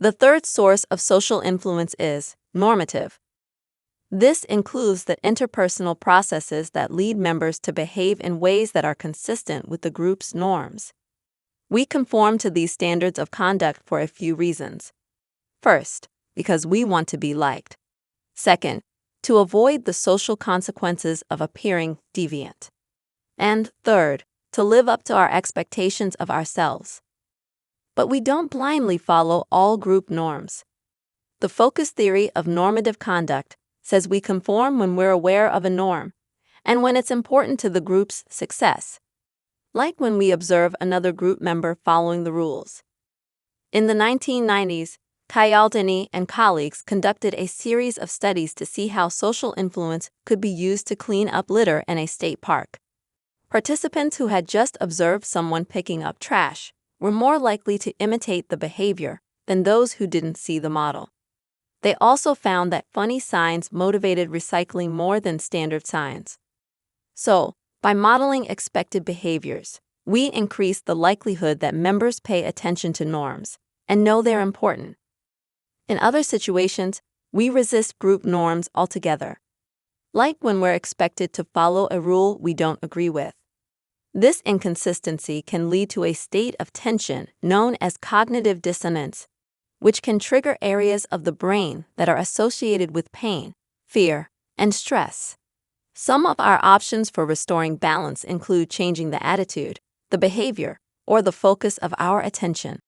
The third source of social influence is normative. This includes the interpersonal processes that lead members to behave in ways that are consistent with the group's norms. We conform to these standards of conduct for a few reasons. First, because we want to be liked. Second, to avoid the social consequences of appearing deviant. And third, to live up to our expectations of ourselves. But we don't blindly follow all group norms. The focus theory of normative conduct says we conform when we're aware of a norm, and when it's important to the group's success, like when we observe another group member following the rules. In the 1990s, Cialdini and colleagues conducted a series of studies to see how social influence could be used to clean up litter in a state park. Participants who had just observed someone picking up trash were more likely to imitate the behavior than those who didn't see the model. They also found that funny signs motivated recycling more than standard signs. So, by modeling expected behaviors, we increase the likelihood that members pay attention to norms and know they're important. In other situations, we resist group norms altogether, like when we're expected to follow a rule we don't agree with. This inconsistency can lead to a state of tension known as cognitive dissonance, which can trigger areas of the brain that are associated with pain, fear, and stress. Some of our options for restoring balance include changing the attitude, the behavior, or the focus of our attention.